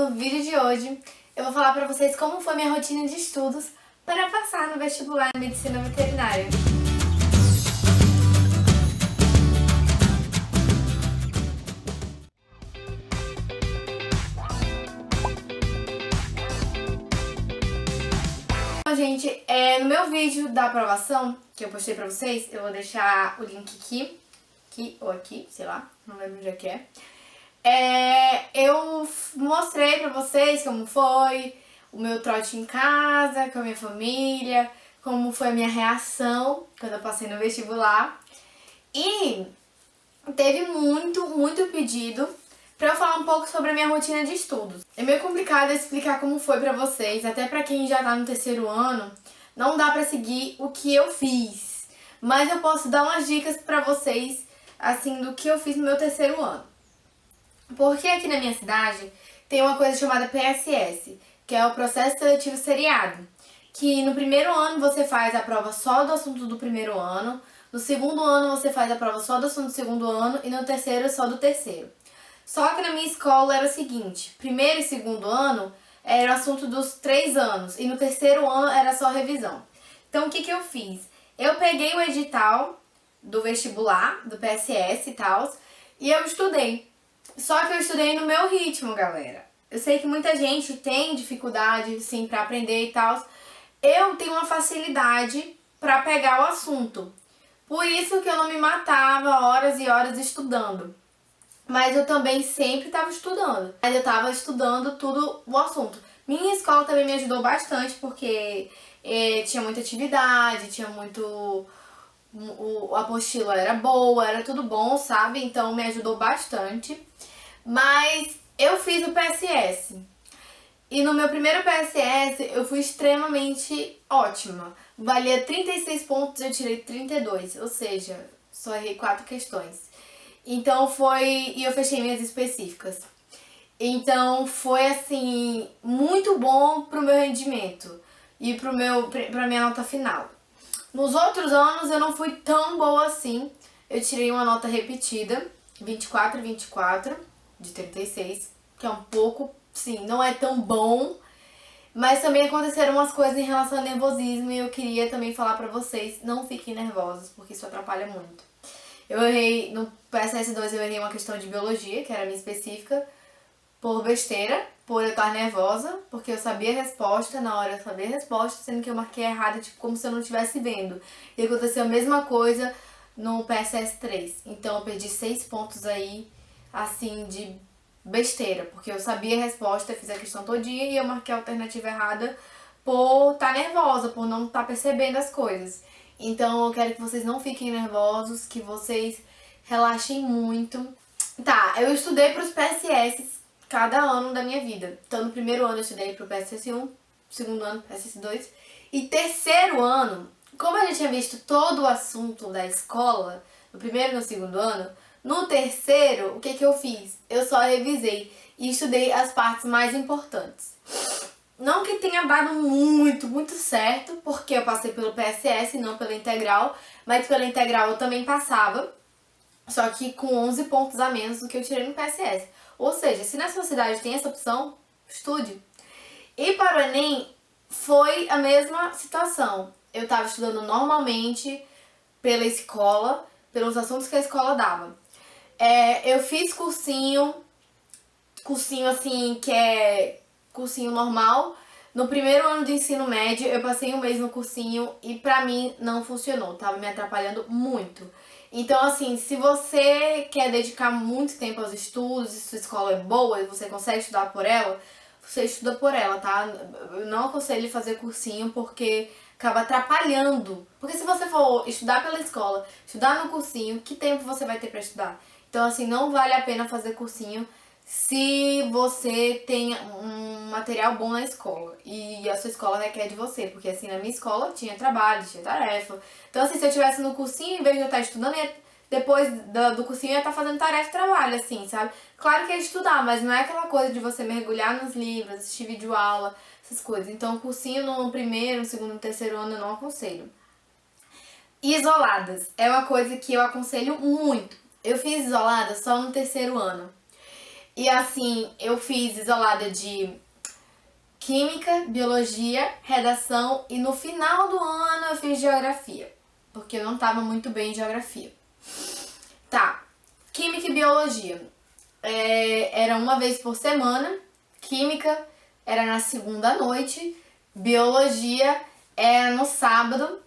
no vídeo de hoje eu vou falar pra vocês como foi minha rotina de estudos para passar no vestibular em Medicina Veterinária. Então, gente, no meu vídeo da aprovação, que eu postei pra vocês, eu vou deixar o link aqui ou aqui, sei lá, não lembro onde é que é. Eu mostrei pra vocês como foi o meu trote em casa, com a minha família, como foi a minha reação quando eu passei no vestibular. E teve muito pedido pra eu falar um pouco sobre a minha rotina de estudos. É meio complicado explicar como foi pra vocês, até pra quem já tá no terceiro ano, não dá pra seguir o que eu fiz. Mas eu posso dar umas dicas pra vocês, assim, do que eu fiz no meu terceiro ano. Porque aqui na minha cidade tem uma coisa chamada PSS, que é o Processo Seletivo Seriado, que no primeiro ano você faz a prova só do assunto do primeiro ano, no segundo ano você faz a prova só do assunto do segundo ano e no terceiro só do terceiro. Só que na minha escola era o seguinte, primeiro e segundo ano era o assunto dos 3 anos e no terceiro ano era só revisão. Então o que eu fiz? Eu peguei o edital do vestibular, do PSS e tal, e eu estudei. Só que eu estudei no meu ritmo, galera. Eu sei que muita gente tem dificuldade, sim, pra aprender e tal. Eu tenho uma facilidade pra pegar o assunto. Por isso que eu não me matava horas e horas estudando. Mas eu também sempre estava estudando. Mas eu estava estudando tudo o assunto. Minha escola também me ajudou bastante, porque tinha muita atividade, tinha muito... a apostila era boa, era tudo bom, sabe? Então me ajudou bastante. Mas eu fiz o PSS. E no meu primeiro PSS eu fui extremamente ótima. Valia 36 pontos, eu tirei 32. Ou seja, só errei 4 questões. Então e eu fechei minhas específicas. Então foi assim, muito bom pro meu rendimento e pra minha nota final. Nos outros anos eu não fui tão boa assim. Eu tirei uma nota repetida, 24 e 24 de 36, que é um pouco, sim, não é tão bom. Mas também aconteceram umas coisas em relação ao nervosismo e eu queria também falar pra vocês, não fiquem nervosos, porque isso atrapalha muito. Eu errei, no PSS2 eu errei uma questão de biologia, que era a minha específica, por besteira, por eu estar nervosa, porque eu sabia a resposta, na hora eu sabia a resposta, sendo que eu marquei errada, tipo, como se eu não estivesse vendo. E aconteceu a mesma coisa no PSS3. Então eu perdi 6 pontos aí, assim, de besteira, porque eu sabia a resposta, eu fiz a questão todinha e eu marquei a alternativa errada por estar nervosa, por não estar percebendo as coisas. Então eu quero que vocês não fiquem nervosos, que vocês relaxem muito. Tá, eu estudei para os PSS cada ano da minha vida. Então no primeiro ano eu estudei para o PSS1, segundo ano PSS2 e terceiro ano, como a gente tinha visto todo o assunto da escola, no primeiro e no segundo ano, no terceiro, o que eu fiz? Eu só revisei e estudei as partes mais importantes. Não que tenha dado muito certo, porque eu passei pelo PSS e não pela integral, mas pela integral eu também passava, só que com 11 pontos a menos do que eu tirei no PSS. Ou seja, se na sua cidade tem essa opção, estude. E para o Enem, foi a mesma situação. Eu estava estudando normalmente pela escola, pelos assuntos que a escola dava. Eu fiz cursinho assim, que é cursinho normal. No primeiro ano do ensino médio, eu passei um mês no cursinho e pra mim não funcionou, tava me atrapalhando muito. Então, assim, se você quer dedicar muito tempo aos estudos, e sua escola é boa e você consegue estudar por ela, você estuda por ela, tá? Eu não aconselho fazer cursinho porque acaba atrapalhando. Porque se você for estudar pela escola, estudar no cursinho, que tempo você vai ter pra estudar? Então, assim, não vale a pena fazer cursinho se você tem um material bom na escola e a sua escola requer de você, porque assim, na minha escola tinha trabalho, tinha tarefa. Então assim, se eu estivesse no cursinho, em vez de eu estar estudando, depois do cursinho eu ia estar fazendo tarefa e trabalho, assim, sabe? Claro que é estudar, mas não é aquela coisa de você mergulhar nos livros, assistir vídeo aula, essas coisas. Então o cursinho no primeiro, no segundo, no terceiro ano eu não aconselho. Isoladas é uma coisa que eu aconselho muito. Eu fiz isoladas só no terceiro ano. E assim, eu fiz isolada de Química, Biologia, Redação e no final do ano eu fiz Geografia, porque eu não tava muito bem em Geografia. Tá, Química e Biologia. Era uma vez por semana, Química era na segunda à noite, Biologia era no sábado,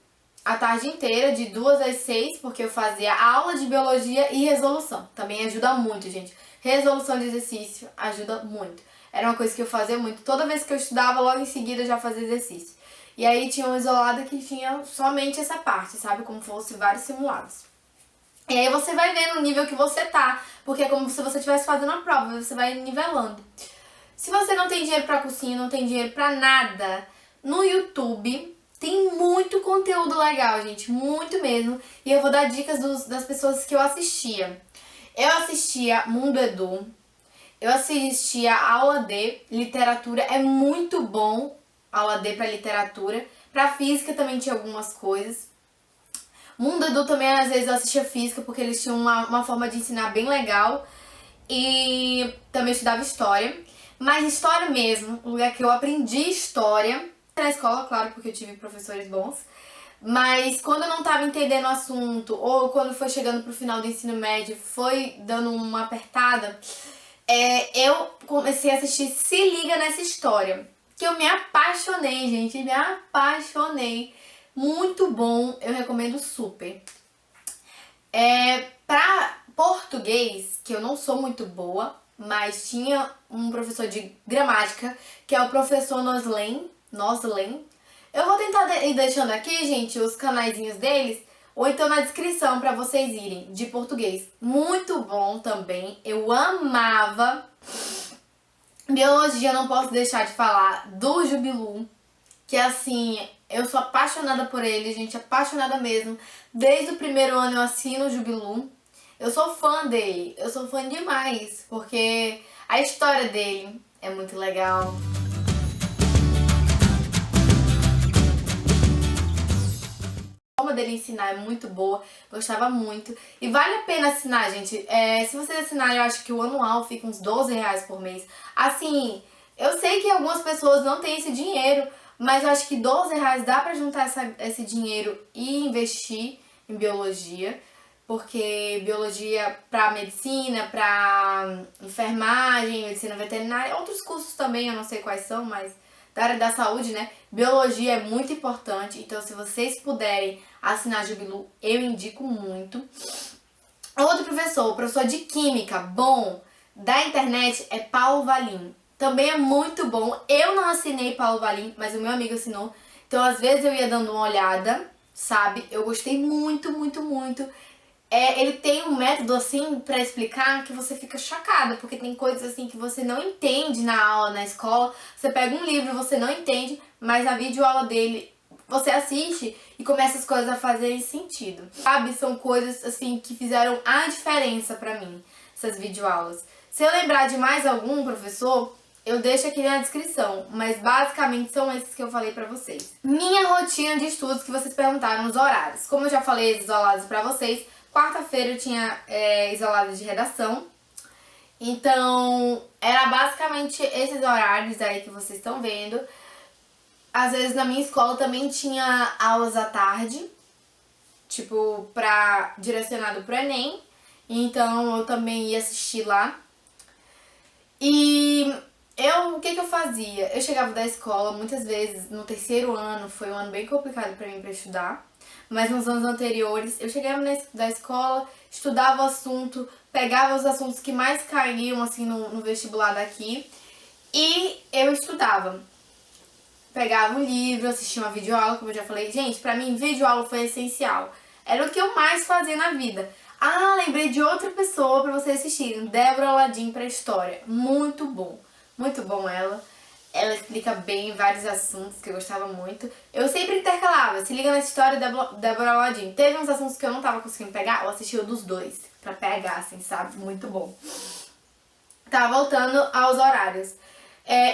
a tarde inteira, de 2 às 6, porque eu fazia aula de Biologia e resolução. Também ajuda muito, gente. Resolução de exercício ajuda muito. Era uma coisa que eu fazia muito. Toda vez que eu estudava, logo em seguida eu já fazia exercício. E aí tinha uma isolada que tinha somente essa parte, sabe? Como fosse vários simulados. E aí você vai vendo o nível que você tá, porque é como se você estivesse fazendo a prova, você vai nivelando. Se você não tem dinheiro pra cursinho, não tem dinheiro pra nada, no YouTube tem muito conteúdo legal, gente, muito mesmo. E eu vou dar dicas das pessoas que eu assistia. Eu assistia Mundo Edu, eu assistia aula D, literatura, é muito bom, aula D pra literatura. Pra física também tinha algumas coisas. Mundo Edu também, às vezes, eu assistia física, porque eles tinham uma forma de ensinar bem legal. E também estudava história. Mas história mesmo, o lugar que eu aprendi história, na escola, claro, porque eu tive professores bons. Mas quando eu não estava entendendo o assunto, ou quando foi chegando pro final do ensino médio, foi dando uma apertada, eu comecei a assistir Se Liga Nessa História. Que eu me apaixonei, gente, me apaixonei. Muito bom, eu recomendo super. Pra português, que eu não sou muito boa, mas tinha um professor de gramática, que é o professor Noslen. Eu vou tentar ir deixando aqui, gente, os canaizinhos deles, ou então na descrição pra vocês irem, de português. Muito bom também, eu amava. Biologia, não posso deixar de falar do Jubilu, que assim, eu sou apaixonada por ele, gente, apaixonada mesmo. Desde o primeiro ano eu assino o Jubilu. Eu sou fã dele, eu sou fã demais, porque a história dele é muito legal. A forma dele ensinar é muito boa, gostava muito. E vale a pena assinar, gente. Se vocês assinarem, eu acho que o anual fica uns R$ 12 por mês. Assim, eu sei que algumas pessoas não têm esse dinheiro, mas eu acho que R$ 12 dá pra juntar esse dinheiro e investir em biologia. Porque biologia pra medicina, pra enfermagem, medicina veterinária, outros cursos também, eu não sei quais são, mas da área da saúde, né? Biologia é muito importante, então se vocês puderem assinar Jubilu, eu indico muito. Outro professor, o professor de Química, bom, da internet, é Paulo Valim. Também é muito bom. Eu não assinei Paulo Valim, mas o meu amigo assinou. Então, às vezes eu ia dando uma olhada, sabe? Eu gostei muito, muito, muito. Ele tem um método, assim, pra explicar que você fica chocada, porque tem coisas, assim, que você não entende na aula, na escola. Você pega um livro, você não entende, mas a videoaula dele, você assiste e começa as coisas a fazerem sentido, sabe? São coisas, assim, que fizeram a diferença pra mim, essas videoaulas. Se eu lembrar de mais algum professor, eu deixo aqui na descrição, mas basicamente são esses que eu falei pra vocês. Minha rotina de estudos, que vocês perguntaram nos horários. Como eu já falei isolados pra vocês, quarta-feira eu tinha isolado de redação. Então, era basicamente esses horários aí que vocês estão vendo. Às vezes na minha escola também tinha aulas à tarde, tipo, direcionado pro Enem. Então eu também ia assistir lá. E o que eu fazia? Eu chegava da escola, muitas vezes, no terceiro ano, foi um ano bem complicado pra mim pra estudar. Mas nos anos anteriores, eu chegava da escola, estudava o assunto, pegava os assuntos que mais caíam, assim, no vestibular daqui. E eu estudava. Pegava um livro, assistia uma videoaula, como eu já falei. Gente, pra mim, videoaula foi essencial. Era o que eu mais fazia na vida. Ah, lembrei de outra pessoa pra vocês assistirem. Débora Aladim pra História. Muito bom. Muito bom ela. Ela explica bem vários assuntos que eu gostava muito. Eu sempre intercalava. Se liga nessa história, Débora Aladim. Teve uns assuntos que eu não tava conseguindo pegar, eu assistia o dos dois. Pra pegar, assim, sabe? Muito bom. Tá, voltando aos horários.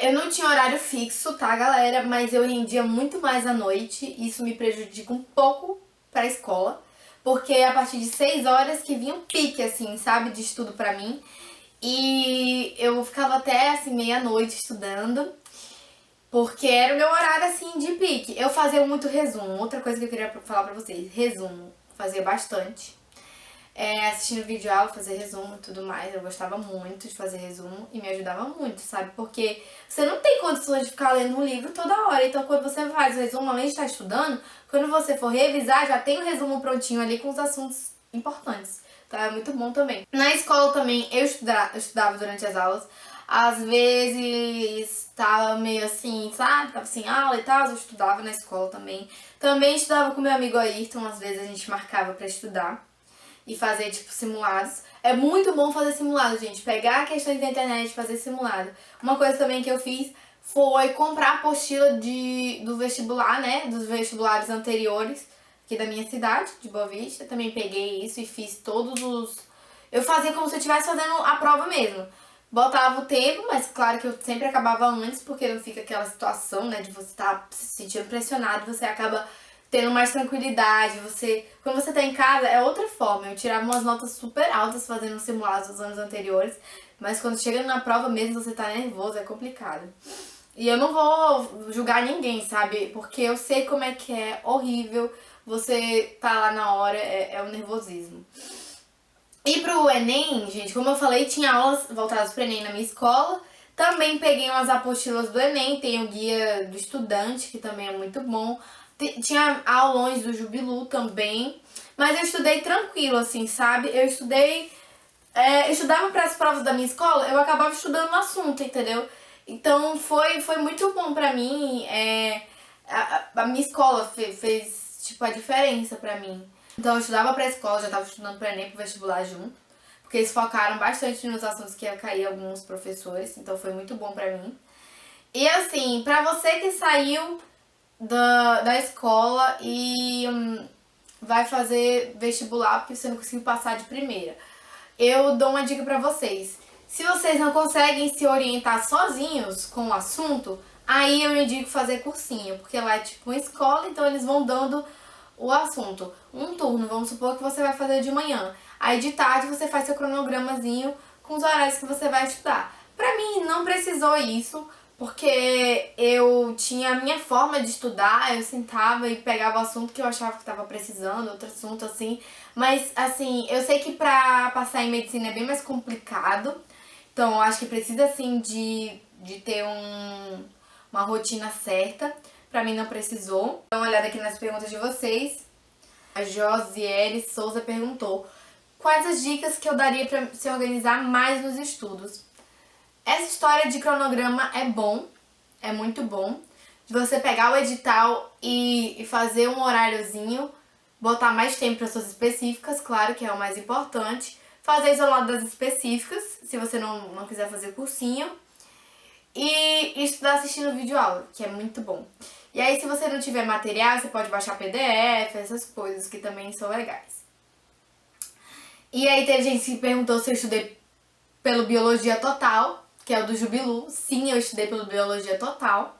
Eu não tinha horário fixo, tá, galera? Mas eu rendia muito mais à noite. Isso me prejudica um pouco pra escola. Porque a partir de 6 horas que vinha um pique, assim, sabe? De estudo pra mim. E eu ficava até assim meia-noite estudando, porque era o meu horário assim de pique. Eu fazia muito resumo. Outra coisa que eu queria falar pra vocês, resumo. Fazia bastante. Assistindo vídeo aula, fazer resumo e tudo mais. Eu gostava muito de fazer resumo e me ajudava muito, sabe? Porque você não tem condições de ficar lendo um livro toda hora. Então, quando você faz o resumo, além de estar estudando, quando você for revisar, já tem o resumo prontinho ali com os assuntos importantes. Então, é muito bom também. Na escola também, eu estudava durante as aulas. Às vezes, tava meio assim, sabe? Tava sem aula e tal, eu estudava na escola também. Também estudava com meu amigo Ayrton, às vezes a gente marcava pra estudar e fazer, tipo, simulados. É muito bom fazer simulado, gente. Pegar questões da internet e fazer simulado. Uma coisa também que eu fiz foi comprar a apostila do vestibular, né? Dos vestibulares anteriores aqui da minha cidade, de Boa Vista. Também peguei isso e fiz todos os... Eu fazia como se eu estivesse fazendo a prova mesmo. Botava o tempo, mas claro que eu sempre acabava antes, porque não fica aquela situação, né, de você estar se sentindo pressionado, você acaba tendo mais tranquilidade, quando você tá em casa é outra forma. Eu tirava umas notas super altas fazendo simulados dos anos anteriores, mas quando chega na prova mesmo você tá nervoso, é complicado. E eu não vou julgar ninguém, sabe? Porque eu sei como é que é horrível você tá lá na hora, é o nervosismo. E pro Enem, gente, como eu falei, tinha aulas voltadas pro Enem na minha escola. Também peguei umas apostilas do Enem, tem o guia do estudante, que também é muito bom. Tinha aulões do Jubilu também. Mas eu estudei tranquilo, assim, sabe? Eu estudava para as provas da minha escola, eu acabava estudando o assunto, entendeu? Então foi muito bom pra mim. A minha escola fez, tipo, a diferença pra mim. Então eu estudava pra escola, já tava estudando pro Enem, pro vestibular junto. Porque eles focaram bastante nos assuntos que ia cair alguns professores, então foi muito bom pra mim. E assim, pra você que saiu da escola e vai fazer vestibular porque você não conseguiu passar de primeira, eu dou uma dica pra vocês. Se vocês não conseguem se orientar sozinhos com o assunto, aí eu indico fazer cursinho, porque lá é tipo uma escola, então eles vão dando o assunto. Um turno, vamos supor que você vai fazer de manhã. Aí de tarde você faz seu cronogramazinho com os horários que você vai estudar. Pra mim não precisou isso, porque eu tinha a minha forma de estudar, eu sentava e pegava o assunto que eu achava que estava precisando, outro assunto assim. Mas assim, eu sei que pra passar em medicina é bem mais complicado, então eu acho que precisa assim de ter uma rotina certa. Pra mim não precisou. Dá uma olhada aqui nas perguntas de vocês. A Josiele Souza perguntou: quais as dicas que eu daria pra se organizar mais nos estudos? Essa história de cronograma é bom, é muito bom. De você pegar o edital e fazer um horáriozinho, botar mais tempo para suas específicas, claro que é o mais importante. Fazer isolado das específicas, se você não quiser fazer cursinho. E estudar assistindo vídeo aula, que é muito bom. E aí, se você não tiver material, você pode baixar PDF, essas coisas que também são legais. E aí teve gente que perguntou se eu estudei pelo Biologia Total, que é o do Jubilu. Sim, eu estudei pelo Biologia Total.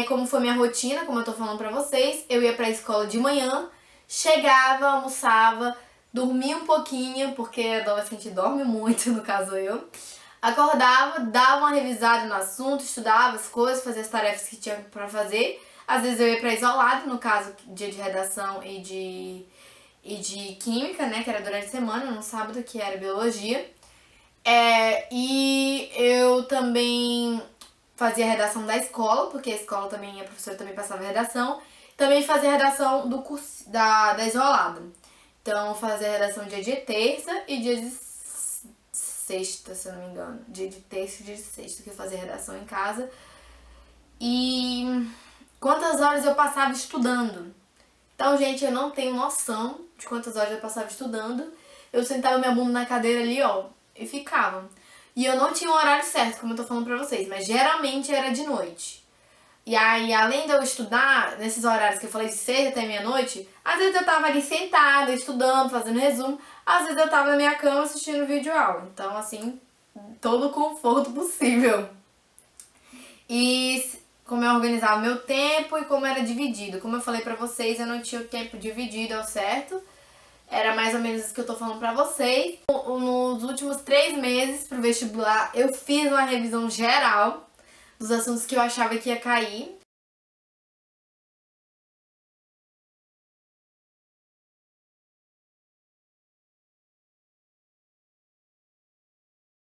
Como foi minha rotina, como eu tô falando pra vocês, eu ia pra escola de manhã, chegava, almoçava, dormia um pouquinho, porque adolescente dorme muito, no caso eu. Acordava, dava uma revisada no assunto, estudava as coisas, fazia as tarefas que tinha pra fazer. Às vezes eu ia pra isolado, no caso, dia de redação e de química, né, que era durante a semana, no sábado, que era biologia. E eu também fazia a redação da escola, porque a escola também, a professora também passava redação. Também fazia a redação do curso, da isolada. Então, fazia a redação dia de terça e dia de sexta, se eu não me engano. Dia de terça e dia de sexta, que eu fazia redação em casa. E quantas horas eu passava estudando? Então, gente, eu não tenho noção de quantas horas eu passava estudando. Eu sentava minha bunda na cadeira ali, ó, e ficava. E eu não tinha um horário certo, como eu tô falando pra vocês, mas geralmente era de noite. E aí, além de eu estudar, nesses horários que eu falei de 6 até meia-noite, às vezes eu tava ali sentada, estudando, fazendo resumo. Às vezes eu tava na minha cama assistindo vídeo aula. Então, assim, todo o conforto possível. E como eu organizava o meu tempo e como era dividido. Como eu falei pra vocês, eu não tinha o tempo dividido ao certo. Era mais ou menos isso que eu tô falando pra vocês. Nos últimos 3 meses pro vestibular, eu fiz uma revisão geral dos assuntos que eu achava que ia cair.